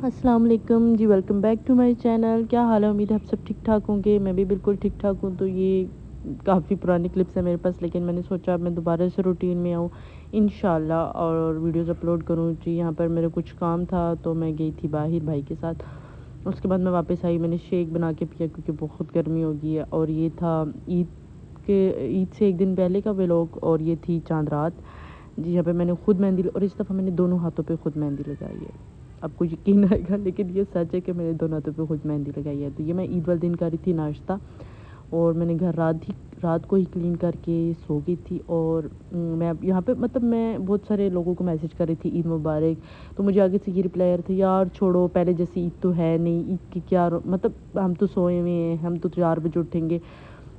السلام علیکم جی، welcome back to my channel. کیا حال ہے؟ امید ہے آپ سب ٹھیک ٹھاک ہوں گے. میں بھی بالکل ٹھیک ٹھاک ہوں. تو یہ کافی پرانی کلپس ہیں میرے پاس، لیکن میں نے سوچا اب میں دوبارہ سے روٹین میں آؤں انشاءاللہ اور ویڈیوز اپلوڈ کروں. جی یہاں پر میرا کچھ کام تھا تو میں گئی تھی باہر بھائی کے ساتھ. اس کے بعد میں واپس آئی، میں نے شیک بنا کے پیا کیونکہ بہت گرمی ہو گئی ہے. اور یہ تھا عید سے ایک دن پہلے کا ولاگ، اور یہ تھی چاند رات. جی یہاں پہ میں نے خود مہندی، اور اس دفعہ میں نے دونوں ہاتھوں پہ خود مہندی لگائی ہے. آپ کو یقین آئے گا لیکن یہ سچ ہے کہ میں نے دونوں ہاتھوں پہ خود مہندی لگائی ہے. تو یہ میں عید والے دن کر رہی تھی ناشتہ، اور میں نے گھر رات کو ہی کلین کر کے سو گئی تھی. اور میں یہاں پہ میں بہت سارے لوگوں کو میسیج کر رہی تھی عید مبارک. تو مجھے آگے سے یہ رپلائی آ رہا تھا، یار چھوڑو پہلے جیسی عید تو ہے نہیں، عید کی کیا ہم تو سوئے ہوئے ہیں، ہم تو 4 بجے اٹھیں گے.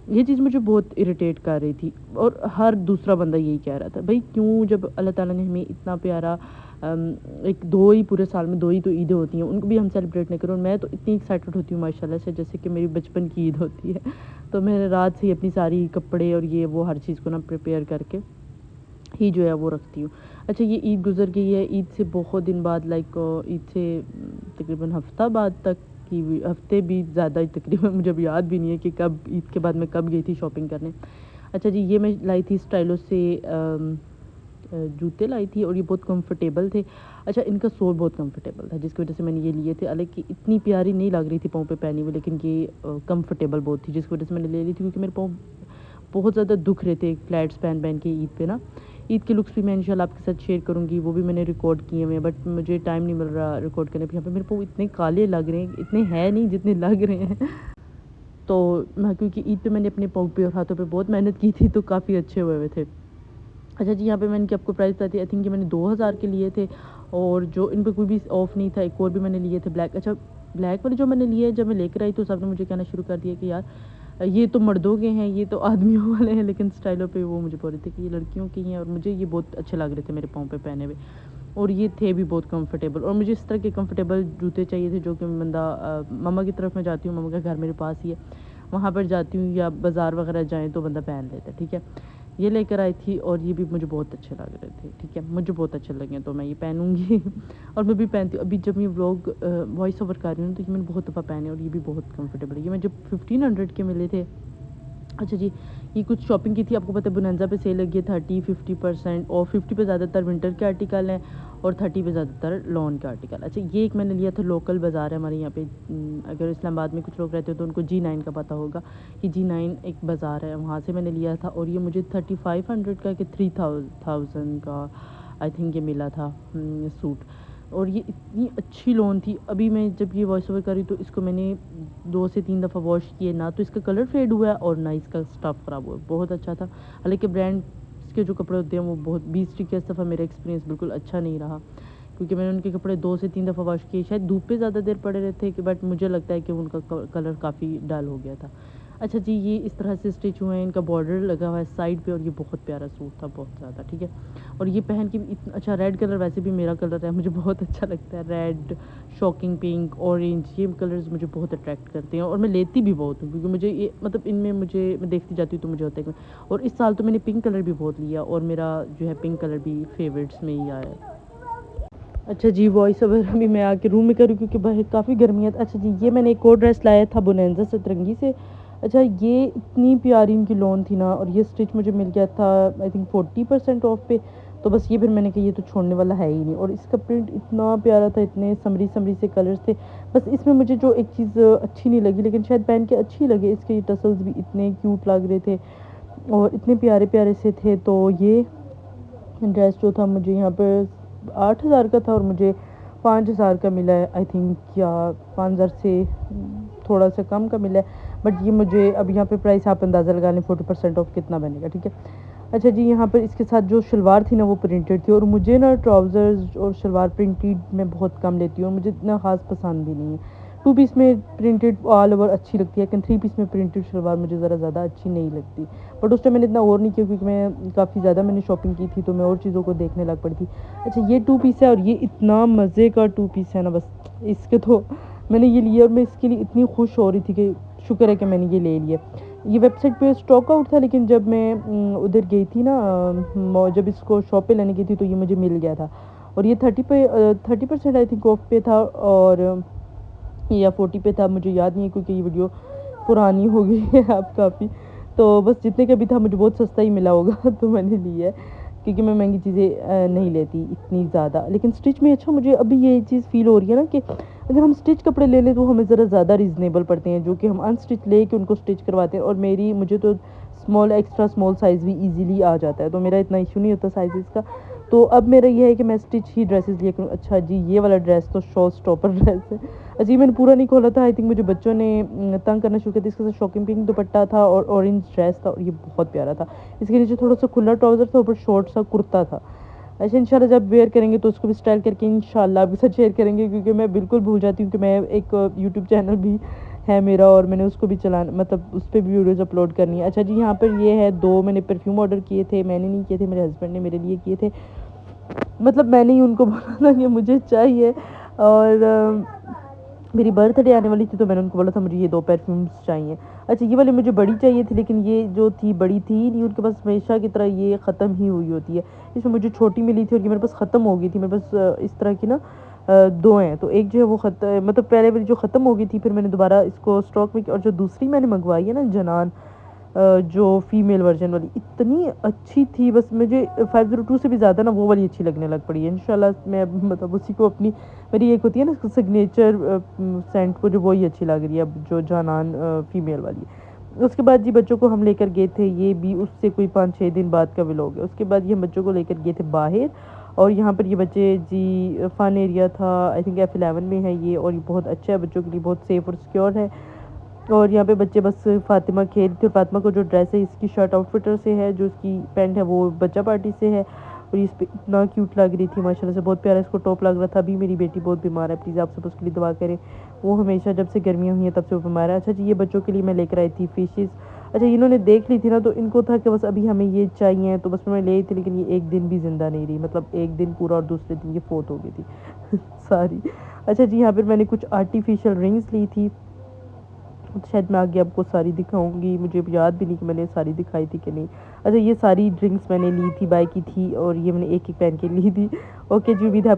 یہ چیز مجھے بہت اریٹیٹ کر رہی تھی، اور ہر دوسرا بندہ یہی کہہ رہا تھا. بھائی کیوں، جب اللہ تعالیٰ نے ہمیں اتنا پیارا ایک دو ہی پورے سال میں 2 ہی تو عیدیں ہوتی ہیں، ان کو بھی ہم سیلیبریٹ نہیں کریں. اور میں تو اتنی ایکسائٹیڈ ہوتی ہوں ماشاءاللہ سے، جیسے کہ میری بچپن کی عید ہوتی ہے. تو میں رات سے ہی اپنی ساری کپڑے اور یہ وہ ہر چیز کو پریپیئر کر کے ہی جو ہے وہ رکھتی ہوں. اچھا یہ عید گزر گئی ہے. عید سے بہت دن بعد، عید سے تقریباً ہفتہ بعد تک کی، ہفتے بھی زیادہ ہی تقریباً، مجھے اب یاد بھی نہیں ہے کہ کب عید کے بعد میں کب گئی تھی شاپنگ کرنے. اچھا جی، یہ میں لائی تھی اسٹائلوں سے جوتے لائی تھی، اور یہ بہت کمفرٹیبل تھے. اچھا ان کا سول بہت کمفرٹیبل تھا، جس کی وجہ سے میں نے یہ لیے تھے. حالانکہ اتنی پیاری نہیں لگ رہی تھی پاؤں پہ پہنی ہوئی، لیکن یہ کمفرٹیبل بہت تھی، جس کی وجہ سے میں نے لے لی تھی. کیونکہ میرے پاؤں بہت زیادہ دکھ رہے تھے فلیٹس پہن کے عید پہ نا. عید کے لکس بھی میں انشاءاللہ آپ کے ساتھ شیئر کروں گی، وہ بھی میں نے ریکارڈ کیے ہوئے ہیں، بٹ مجھے ٹائم نہیں مل رہا ریکارڈ کرنے پہ. یہاں پہ میرے پاؤں اتنے کالے لگ رہے ہیں، اتنے ہیں نہیں جتنے لگ رہے ہیں. تو کیونکہ عید پہ میں نے اپنے پاؤں پہ اور ہاتھوں پہ بہت محنت کی تھی، تو کافی اچھے ہوئے تھے. اچھا جی، یہاں پہ میں نے آپ کو پرائز بتاتی، آئی تھنک کہ میں نے 2000 کے لیے تھے، اور جو ان پہ کوئی بھی آف نہیں تھا. ایک اور بھی میں نے لیے تھے بلیک. اچھا بلیک والے جو میں نے لیے، جب میں لے کر آئی تو سب نے مجھے کہنا شروع کر دیا کہ یار یہ تو مردوں کے ہیں، یہ تو آدمیوں والے ہیں. لیکن اسٹائلوں پہ وہ مجھے بول رہے تھے کہ یہ لڑکیوں کی ہیں، اور مجھے یہ بہت اچھے لگ رہے تھے میرے پاؤں پہ پہنے ہوئے. اور یہ تھے بھی بہت کمفرٹیبل. اور مجھے اس طرح کے کمفرٹیبل جوتے چاہیے تھے جو کہ بندہ مما کی طرف میں جاتی ہوں، مما کا گھر میرے پاس ہی ہے، وہاں پر جاتی ہوں یا بازار وغیرہ جائیں تو بندہ پہن لیتا ہے. ٹھیک ہے، یہ لے کر آئی تھی، اور یہ بھی مجھے بہت اچھے لگ رہے تھے. ٹھیک ہے، مجھے بہت اچھے لگے تو میں یہ پہنوں گی. اور میں بھی پہنتی ہوں. ابھی جب میں ولاگ وائس اوور کر رہی ہوں تو یہ میں نے بہت دفعہ پہنے، اور یہ بھی بہت کمفرٹیبل ہے. یہ میں جب 1500 کے ملے تھے. اچھا جی، یہ کچھ شاپنگ کی تھی. آپ کو پتہ ہے بونانزا پہ سیل لگی ہے 30-50%، اور 50 پہ زیادہ تر ونٹر کے آرٹیکل ہیں، اور 30 پہ زیادہ تر لون کے آرٹیکل. اچھا یہ ایک میں نے لیا تھا، لوکل بازار ہے ہمارے یہاں پہ. اگر اسلام آباد میں کچھ لوگ رہتے ہو تو ان کو G9 کا پتہ ہوگا کہ G9 ایک بازار ہے، وہاں سے میں نے لیا تھا. اور یہ مجھے 3500 کا کہ 3000 کا آئی تھنک یہ ملا تھا سوٹ. اور یہ اتنی اچھی لون تھی. ابھی میں جب یہ وائس اوور کری تو اس کو میں نے 2 سے 3 دفعہ واش کیے، نہ تو اس کا کلر فیڈ ہوا ہے اور نہ اس کا اسٹف خراب ہوا ہے. بہت اچھا تھا. حالانکہ برانڈ کے جو کپڑے ہوتے ہیں وہ بہت 20 کے، اس دفعہ میرا ایکسپیرینس بالکل اچھا نہیں رہا، کیونکہ میں نے ان کے کپڑے 2 سے 3 دفعہ واش کیے. شاید دھوپ پہ زیادہ دیر پڑے رہے تھے، کہ بٹ مجھے لگتا ہے کہ ان کا کلر کافی ڈل ہو گیا تھا. اچھا جی، یہ اس طرح سے اسٹچ ہوئے ہیں، ان کا بارڈر لگا ہوا ہے سائڈ پہ، اور یہ بہت پیارا سوٹ تھا، بہت زیادہ. ٹھیک ہے، اور یہ پہن کے اچھا ریڈ کلر ویسے بھی میرا کلر ہے، مجھے بہت اچھا لگتا ہے. ریڈ، شاکنگ پنک، اورینج، یہ کلرز مجھے بہت اٹریکٹ کرتے ہیں، اور میں لیتی بھی بہت ہوں کیونکہ مجھے یہ ان میں میں دیکھتی جاتی ہوں تو مجھے ہوتا ہے اور اس سال تو میں نے پنک کلر بھی بہت لیا، اور میرا جو ہے پنک کلر بھی فیوریٹس میں ہی آیا ہے. اچھا جی، وائس اوور ابھی میں آ کے روم میں کروں کیونکہ باہر کافی گرمی ہے. اچھا جی، یہ میں نے ایک اور ڈریس لایا تھا بونانزا سترنگی سے. اچھا یہ اتنی پیاری ان کی لون تھی نا، اور یہ اسٹچ مجھے مل گیا تھا آئی تھنک 40% آف پہ. تو بس یہ پھر میں نے کہا یہ تو چھوڑنے والا ہے ہی نہیں. اور اس کا پرنٹ اتنا پیارا تھا، اتنے سمری سے کلرز تھے. بس اس میں مجھے جو ایک چیز اچھی نہیں لگی، لیکن شاید پہن کے اچھی لگے، اس کے ٹسلز بھی اتنے کیوٹ لگ رہے تھے اور اتنے پیارے سے تھے. تو یہ ڈریس جو تھا مجھے یہاں پہ 8000 کا تھا، اور مجھے 5000 کا ملا ہے آئی تھنک، یا 5000 سے تھوڑا سا کم کا ملا ہے. بٹ یہ مجھے اب یہاں پہ پرائس آپ اندازہ لگا لیں 40% آف کتنا بنے گا. ٹھیک ہے. اچھا جی، یہاں پر اس کے ساتھ جو شلوار تھی نا وہ پرنٹڈ تھی، اور مجھے نا ٹراؤزرز اور شلوار پرنٹڈ میں بہت کم لیتی ہوں، مجھے اتنا خاص پسند بھی نہیں ہے. 2 پیس میں پرنٹڈ آل اوور اچھی لگتی ہے، لیکن 3 پیس میں پرنٹڈ شلوار مجھے ذرا زیادہ اچھی نہیں لگتی. بٹ اس ٹائم میں نے اتنا اور نہیں کیا کیونکہ میں کافی زیادہ میں نے شاپنگ کی تھی، تو میں اور چیزوں کو دیکھنے لگ پڑی تھی. اچھا یہ 2 پیس ہے، اور یہ اتنا مزے کا 2 پیس ہے نا، بس اس کے تو میں نے یہ لیا، اور میں اس کے لیے اتنی خوش ہو رہی تھی کہ شکر ہے کہ میں نے یہ لے لیا. یہ ویب سائٹ پہ اسٹاک آؤٹ تھا، لیکن جب میں ادھر گئی تھی نا، جب اس کو شاپ پہ لینے گئی تھی تو یہ مجھے مل گیا تھا. اور یہ 30% آئی تھنک آف پہ تھا، اور یا 40 پہ تھا، مجھے یاد نہیں ہے کیونکہ یہ ویڈیو پرانی ہو گئی ہے اب کافی. تو بس جتنے کا بھی تھا مجھے بہت سستا ہی ملا ہوگا تو میں نے لیا ہے، کیونکہ میں مہنگی چیزیں نہیں لیتی اتنی زیادہ. لیکن اسٹچ میں اچھا مجھے ابھی یہ چیز فیل ہو رہی ہے نا کہ اگر ہم اسٹچ کپڑے لے لیں تو ہمیں ذرا زیادہ ریزنیبل پڑتے ہیں، جو کہ ہم ان اسٹچ لے کے ان کو اسٹچ کرواتے ہیں. اور مجھے تو ایکسٹرا اسمال سائز بھی ایزیلی آ جاتا ہے، تو میرا اتنا ایشو نہیں ہوتا سائزز کا. تو اب میرا یہ ہے کہ میں اسٹچ ہی ڈریسز لیا کروں. اچھا جی یہ والا ڈریس تو شو اسٹاپر ڈریس ہے. جی میں نے پورا نہیں کھولا تھا، آئی تھنک مجھے بچوں نے تنگ کرنا شروع کیا تھا. اس کے ساتھ شاکنگ پنک دوپٹہ تھا اور اورنج ڈریس تھا، اور یہ بہت پیارا تھا. اس کے نیچے تھوڑا سا کھلا ٹراؤزر تھا، اوپر شارٹ سا کرتا تھا. ایسے انشاءاللہ جب ویئر کریں گے تو اس کو بھی اسٹائل کر کے انشاءاللہ آپ کے ساتھ شیئر کریں گے، کیونکہ میں بالکل بھول جاتی ہوں کہ میں ایک یوٹیوب چینل بھی ہے میرا، اور میں نے اس کو بھی چلانا، مطلب اس پہ بھی ویڈیوز اپلوڈ کرنی ہے. اچھا جی یہاں پر یہ ہے 2 میں نے پرفیوم آرڈر کیے تھے. میں نے نہیں کیے تھے، میرے ہسبینڈ نے میرے لیے کیے تھے. مطلب میں نے ہی ان کو بولا تھا کہ مجھے چاہیے، اور میری برتھ ڈے آنے والی تھی تو میں نے ان کو بولا تھا مجھے یہ 2 پرفیومس چاہیے. اچھا یہ والی مجھے بڑی چاہیے تھی، لیکن یہ جو تھی بڑی تھی نہیں ان کے پاس، ہمیشہ کی طرح یہ ختم ہی ہوئی ہوتی ہے. اس میں مجھے چھوٹی ملی تھی اور یہ میرے پاس ختم ہو گئی تھی. میرے پاس اس طرح کی نا 2 ہیں، تو ایک جو ہے وہ مطلب پہلے والی جو ختم ہو گئی تھی، پھر میں نے دوبارہ اس کو اسٹاک میں کی. اور جو دوسری میں نے منگوائی ہے نا جنان، جو فیمیل ورژن والی، اتنی اچھی تھی. بس مجھے 502 سے بھی زیادہ نا وہ والی اچھی لگنے لگ پڑی ہے. انشاءاللہ میں مطلب اسی کو اپنی، میری ایک ہوتی ہے نا سگنیچر سینٹ کو، جو وہی اچھی لگ رہی ہے اب، جو جانان فیمیل والی. اس کے بعد جی بچوں کو ہم لے کر گئے تھے، یہ بھی اس سے کوئی 5-6 دن بعد کا ولاگ ہے. اس کے بعد یہ ہم بچوں کو لے کر گئے تھے باہر، اور یہاں پر یہ بچے جی فن ایریا تھا، آئی تھنک F11 میں ہے یہ، اور یہ بہت اچھا ہے بچوں کے لیے، بہت سیف اور سیکیور ہے. اور یہاں پہ بچے بس فاطمہ کھیل تھے، اور فاطمہ کو جو ڈریس ہے اس کی شرٹ آؤٹ فٹر سے ہے، جو اس کی پینٹ ہے وہ بچہ پارٹی سے ہے. اور اس پہ اتنا کیوٹ لگ رہی تھی ماشاءاللہ سے، بہت پیارا اس کو ٹاپ لگ رہا تھا. ابھی میری بیٹی بہت بیمار ہے، پلیز آپ سب اس کے لیے دعا کریں. وہ ہمیشہ جب سے گرمیاں ہوئی ہیں تب سے وہ بیمار ہے. اچھا جی یہ بچوں کے لیے میں لے کر آئی تھی فشز. اچھا انہوں نے دیکھ لی تھی نا، تو ان کو تھا کہ بس ابھی ہمیں یہ چاہیے، تو بس میں لے تھی. لیکن یہ ایک دن بھی زندہ نہیں رہی، مطلب ایک دن پورا اور دوسرے دن یہ فوت ہو گئی تھی ساری. اچھا جی یہاں پہ میں نے کچھ آرٹیفیشل رنگس لی تھی، شاید میں آگے آپ کو ساری دکھاؤں گی، مجھے یاد بھی نہیں کہ میں نے ساری دکھائی تھی کہ نہیں. اچھا یہ ساری ڈرنکس میں نے لی تھی، بائی کی تھی، اور یہ میں نے ایک ایک پہن کے لی تھی. اوکے جی امید ہے